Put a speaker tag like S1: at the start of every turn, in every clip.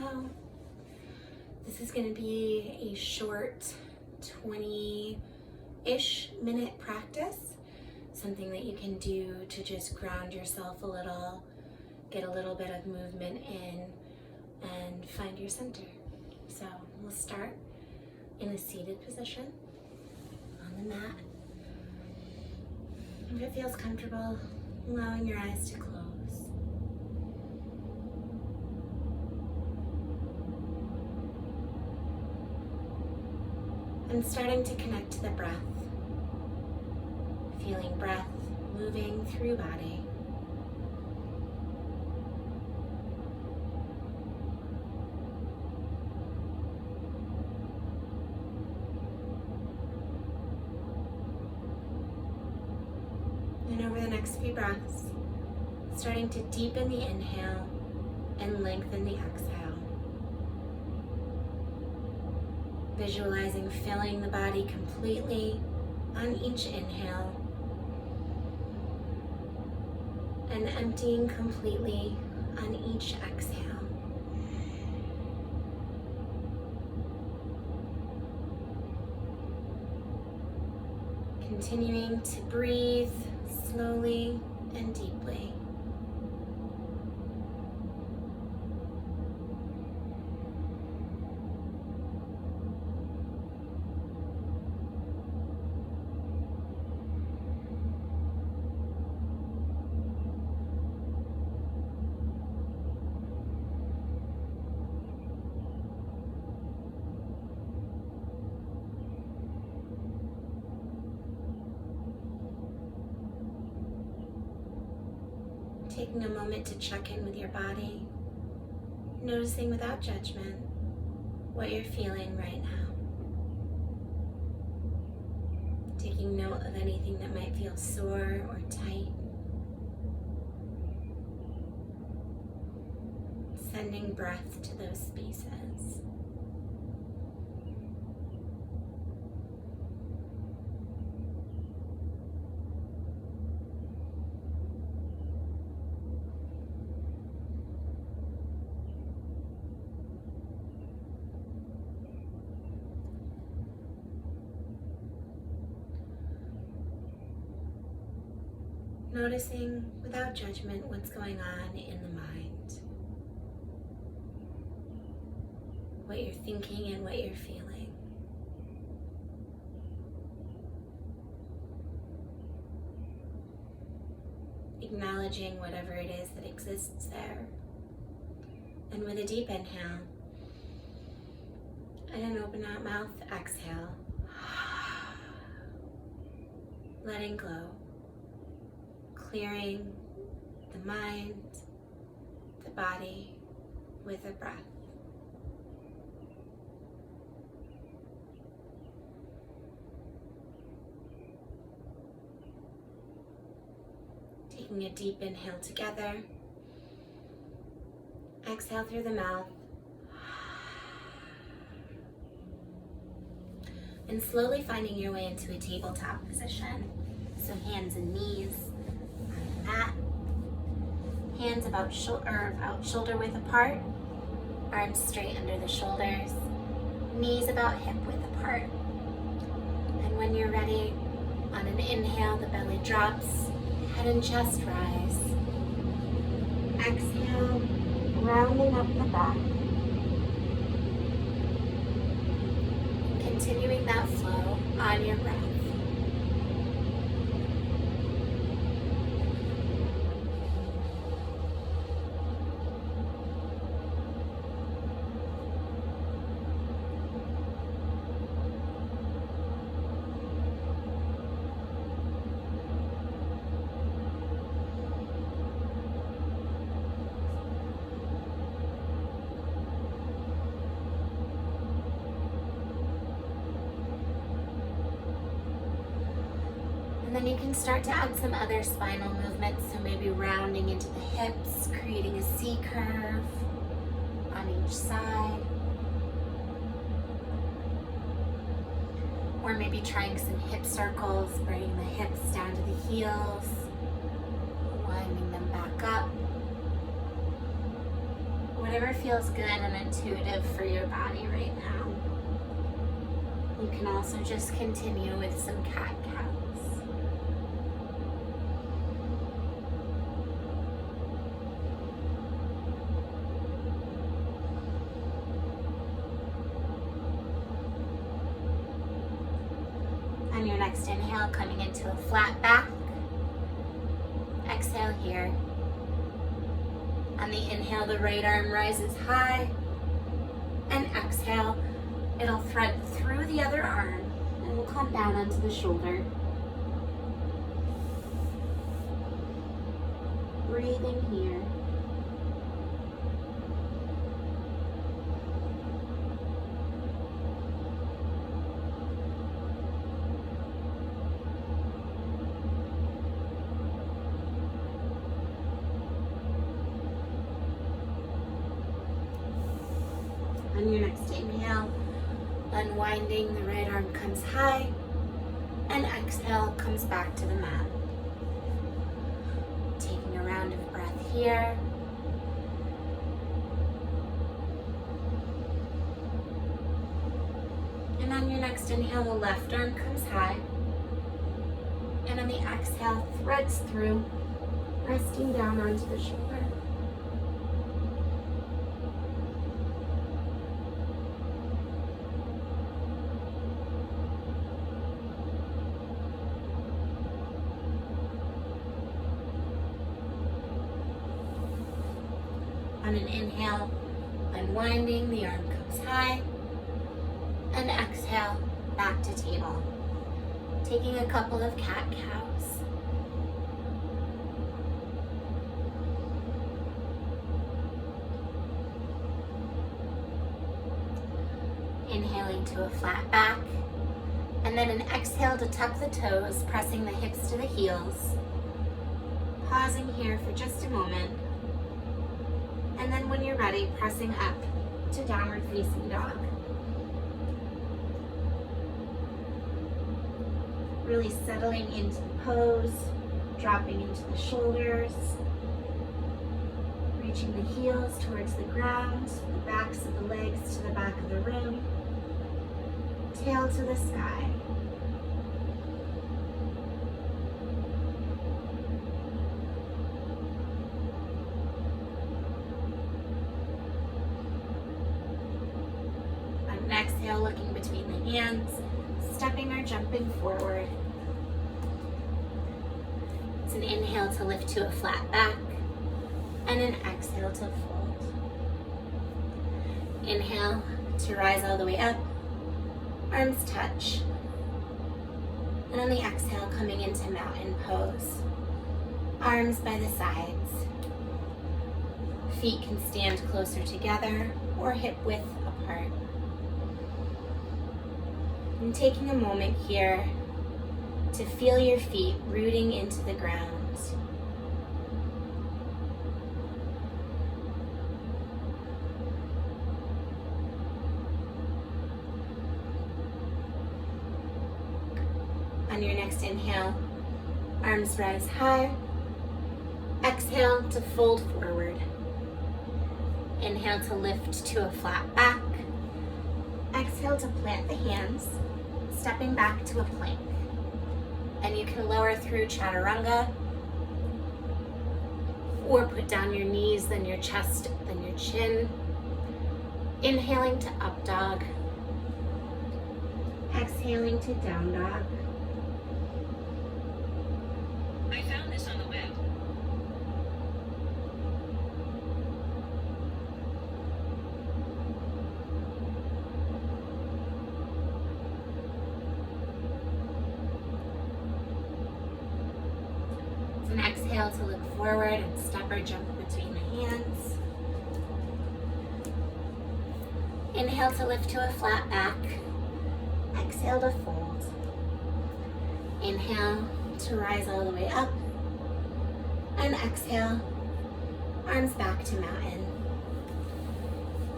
S1: Flow. This is going to be a short 20-ish minute practice, something that you can do to just ground yourself a little, get a little bit of movement in, and find your center. So we'll start in a seated position on the mat. If it feels comfortable, allowing your eyes to close. And starting to connect to the breath, feeling breath moving through body. And over the next few breaths, starting to deepen the inhale and lengthen the exhale. Visualizing filling the body completely on each inhale and emptying completely on each exhale. Continuing to breathe slowly and deeply. Taking a moment to check in with your body, noticing without judgment what you're feeling right now. Taking note of anything that might feel sore or tight. Sending breath to those spaces. Noticing without judgment what's going on in the mind, what you're thinking and what you're feeling. Acknowledging whatever it is that exists there. And with a deep inhale and an open out mouth exhale, letting go. Clearing the mind, the body with a breath. Taking a deep inhale together. Exhale through the mouth. And slowly finding your way into a tabletop position. So hands and knees. Mat. Hands about shoulder width apart, arms straight under the shoulders, knees about hip width apart. And when you're ready, on an inhale, the belly drops, head and chest rise. Exhale, rounding up the back. Continuing that flow on your breath. And then you can start to add some other spinal movements, so maybe rounding into the hips, creating a C curve on each side. Or maybe trying some hip circles, bringing the hips down to the heels, winding them back up. Whatever feels good and intuitive for your body right now. You can also just continue with some cat-cows. On your next inhale, coming into a flat back. Exhale here. On the inhale, the right arm rises high. And exhale, it'll thread through the other arm and will come down onto the shoulder. Breathing here. On your next inhale, unwinding, the right arm comes high, and exhale, comes back to the mat. Taking a round of breath here. And on your next inhale, the left arm comes high, and on the exhale, threads through, resting down onto the shoulder. On an inhale, unwinding, the arm comes high, and exhale, back to table. Taking a couple of cat-cows. Inhaling to a flat back, and then an exhale to tuck the toes, pressing the hips to the heels. Pausing here for just a moment. And then when you're ready, pressing up to downward facing dog. Really settling into the pose, dropping into the shoulders, reaching the heels towards the ground, the backs of the legs to the back of the room, tail to the sky. Exhale, looking between the hands, stepping or jumping forward. It's an inhale to lift to a flat back, and an exhale to fold. Inhale to rise all the way up, arms touch. And on the exhale, coming into mountain pose. Arms by the sides. Feet can stand closer together or hip width apart. And taking a moment here to feel your feet rooting into the ground. On your next inhale, arms rise high. Exhale to fold forward. Inhale to lift to a flat back. Exhale to plant the hands, stepping back to a plank. And you can lower through chaturanga, or put down your knees, then your chest, then your chin. Inhaling to up dog. Exhaling to down dog.
S2: I found this on the web.
S1: And exhale to look forward and step or jump between the hands. Inhale to lift to a flat back. Exhale to fold. Inhale to rise all the way up. And exhale, arms back to mountain.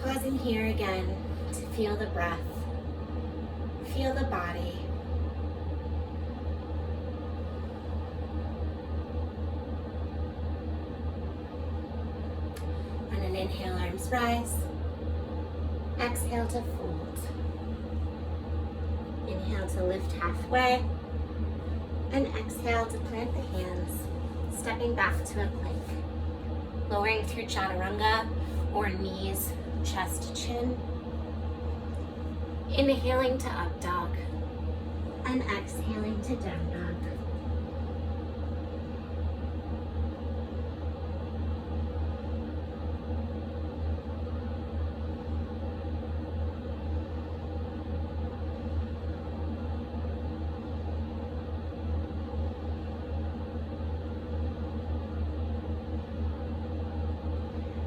S1: Pausing here again to feel the breath. Feel the body. On an inhale, arms rise. Exhale to fold. Inhale to lift halfway. And exhale to plant the hands, stepping back to a plank. Lowering through chaturanga or knees, chest, chin. Inhaling to up dog. And exhaling to down dog.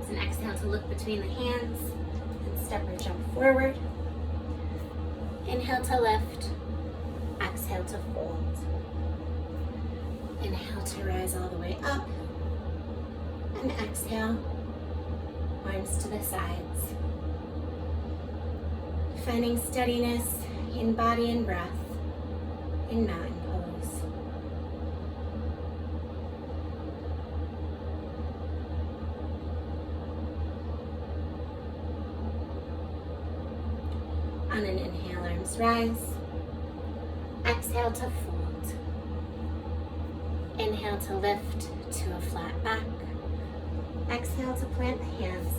S1: As an exhale to look between the hands and step or jump forward. Inhale to lift. Exhale to fold. Inhale to rise all the way up. And exhale, arms to the sides. Finding steadiness in body and breath in mountain pose. On an inhale, arms rise. Exhale to fold. Inhale to lift to a flat back. Exhale to plant the hands.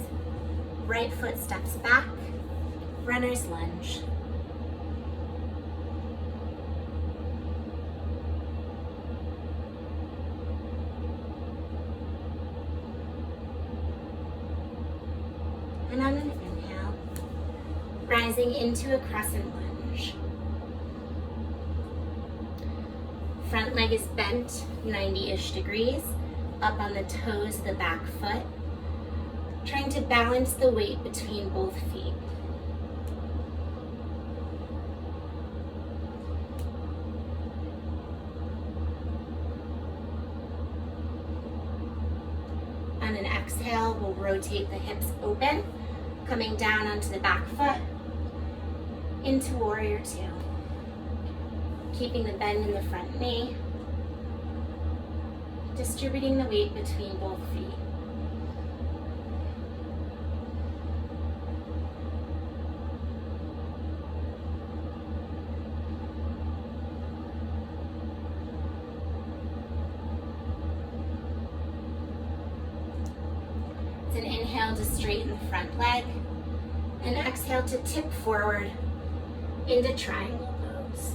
S1: Right foot steps back. Runner's lunge. And on an inhale, rising into a crescent lunge. Front leg is bent 90-ish degrees, up on the toes of the back foot, trying to balance the weight between both feet. On an exhale, we'll rotate the hips open, coming down onto the back foot, into warrior two. Keeping the bend in the front knee, distributing the weight between both feet. It's an inhale to straighten the front leg, and exhale to tip forward into triangle pose.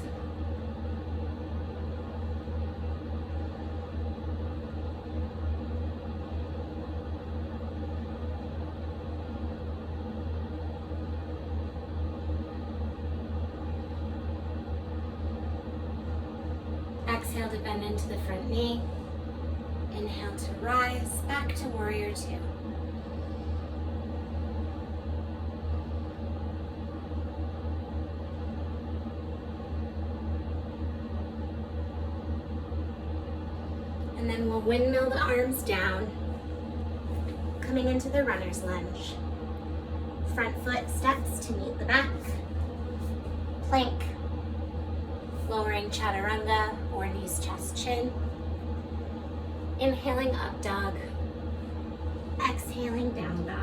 S1: Exhale to bend into the front knee. Inhale to rise, back to warrior two. And then we'll windmill the arms down, coming into the runner's lunge. Front foot steps to meet the back. Plank. Lowering chaturanga or knees, chest, chin. Inhaling up dog. Exhaling down dog.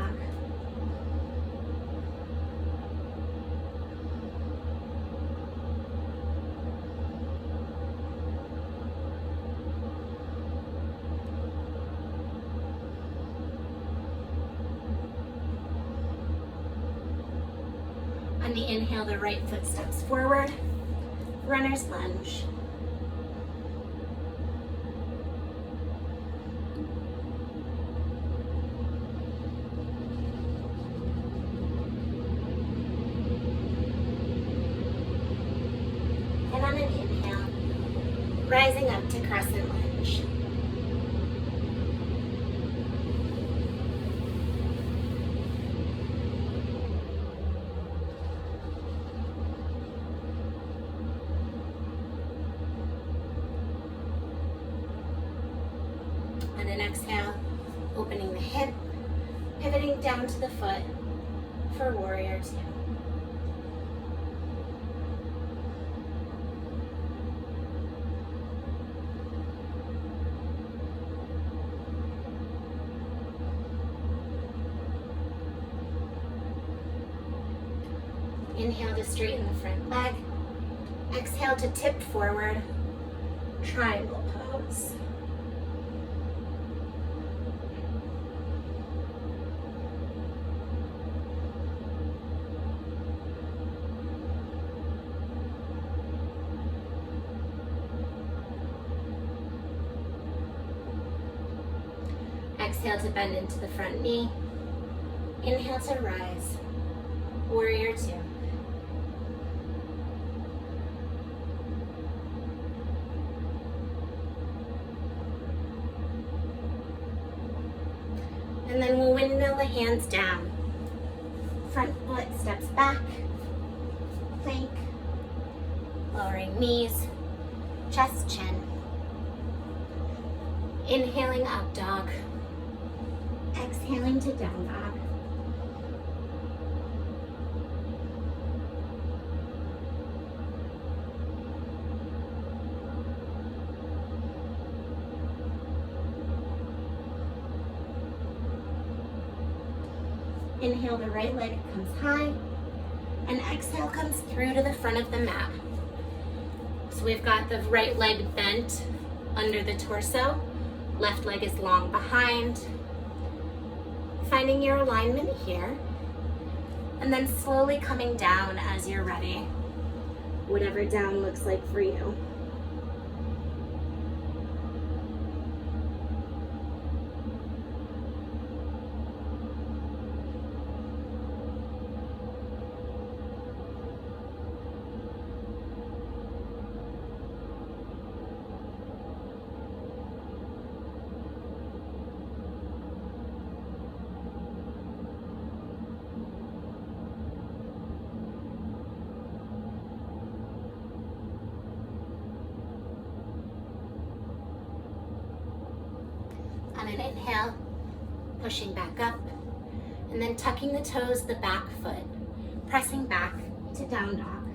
S1: On the inhale, the right foot steps forward. Runner's lunge. And on an inhale, rising up to crescent lunge. On an exhale, opening the hip, pivoting down to the foot for warrior two. Inhale to straighten the front leg. Exhale to tip forward, triangle pose. Exhale to bend into the front knee. Inhale to rise, warrior two. And then we'll windmill the hands down. Front foot steps back, plank, lowering knees, chest, chin. Inhaling up dog, exhaling to down dog. Inhale, the right leg comes high, and exhale comes through to the front of the mat. So we've got the right leg bent under the torso, left leg is long behind. Finding your alignment here, and then slowly coming down as you're ready, whatever down looks like for you. On an inhale, pushing back up, and then tucking the toes, the back foot, pressing back to down dog.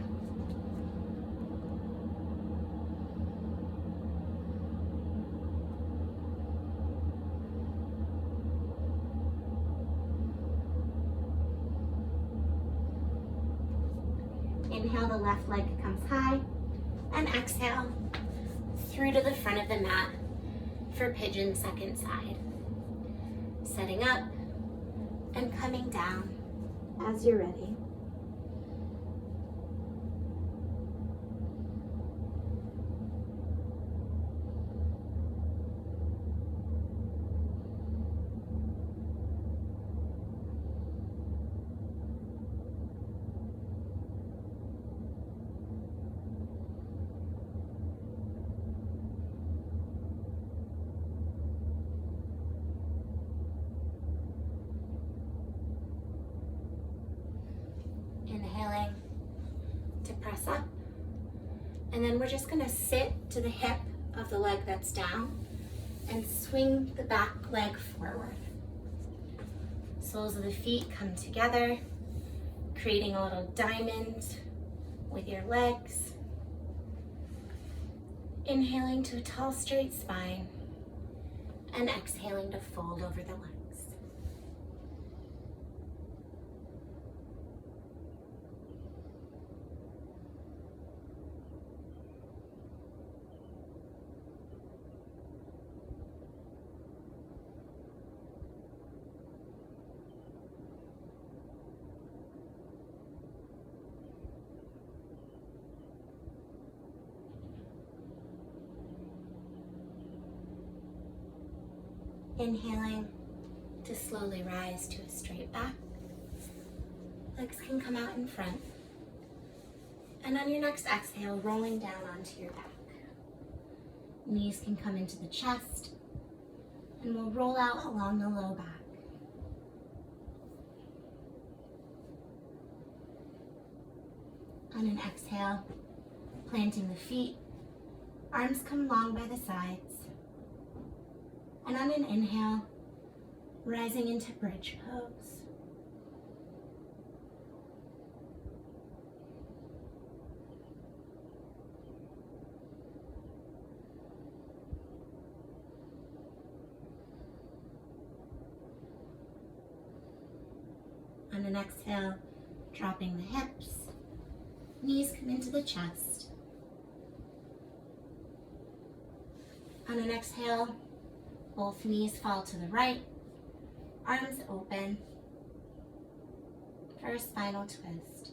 S1: Inhale, the left leg comes high, and exhale through to the front of the mat for pigeon second side. Setting up and coming down as you're ready. Inhaling to press up, and then we're just going to sit to the hip of the leg that's down and swing the back leg forward. Soles of the feet come together, creating a little diamond with your legs. Inhaling to a tall straight spine, and exhaling to fold over the legs. Inhaling to slowly rise to a straight back. Legs can come out in front. And on your next exhale, rolling down onto your back. Knees can come into the chest, and we'll roll out along the low back. On an exhale, planting the feet, arms come long by the sides. And on an inhale, rising into bridge pose. On an exhale, dropping the hips, Knees come into the chest. On an exhale, both knees fall to the right, arms open for a spinal twist.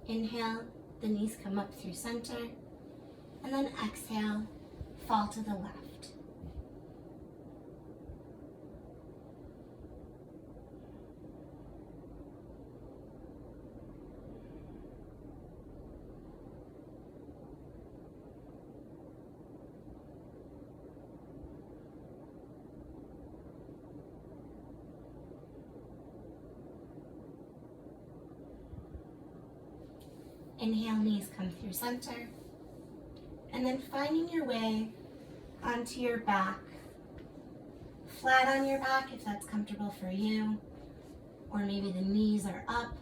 S1: Inhale, the knees come up through center, and then exhale, fall to the left. Inhale, knees come through center, and then finding your way onto your back, flat on your back if that's comfortable for you, or maybe the knees are up,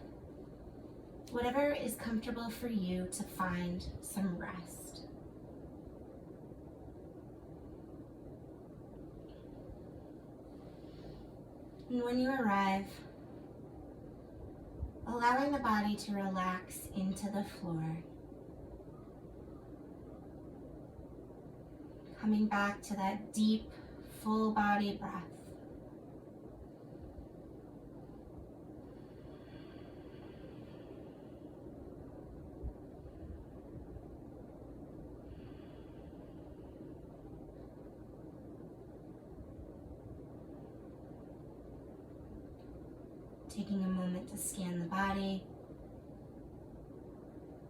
S1: whatever is comfortable for you to find some rest. And when you arrive, allowing the body to relax into the floor. Coming back to that deep, full body breath. Taking a moment to scan the body,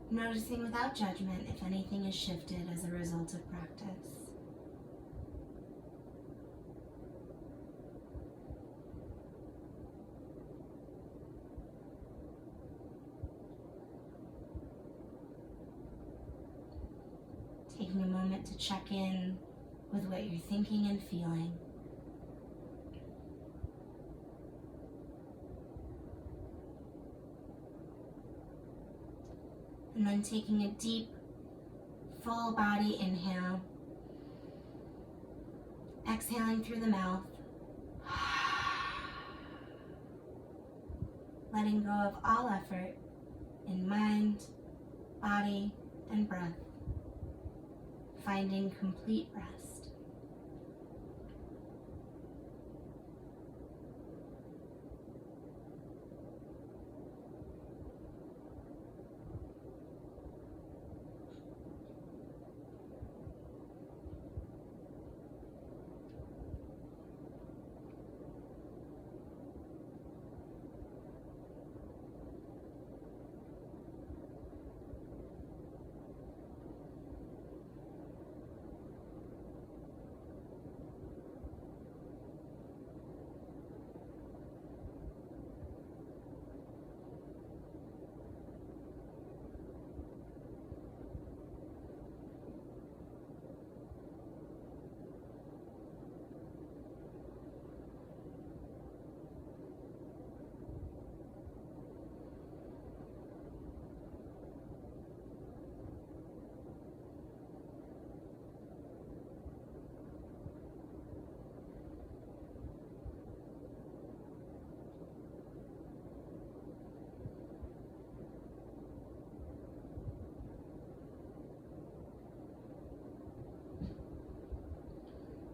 S1: noticing without judgment if anything is shifted as a result of practice. Taking a moment to check in with what you're thinking and feeling. And then taking a deep, full body inhale. Exhaling through the mouth. Letting go of all effort in mind, body, and breath. Finding complete rest.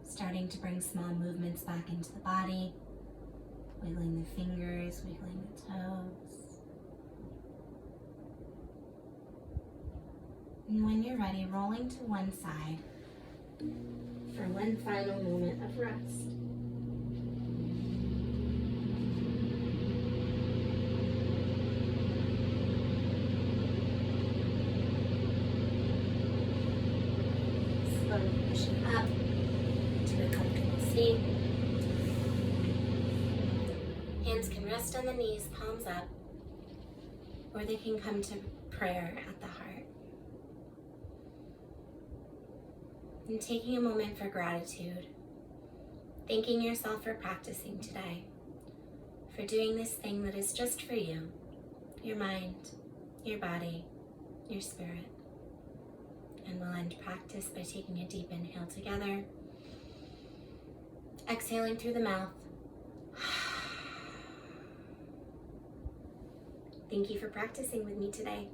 S1: Starting to bring small movements back into the body, wiggling the fingers, wiggling the toes. And when you're ready, rolling to one side for one final moment of rest. Slowly pushing up to a comfortable seat. Hands can rest on the knees, palms up, or they can come to prayer at the heart. And taking a moment for gratitude Thanking yourself for practicing today, for doing this thing that is just for you, your mind, your body, your spirit. And we'll end practice by taking a deep inhale together, exhaling through the mouth. Thank you for practicing with me today.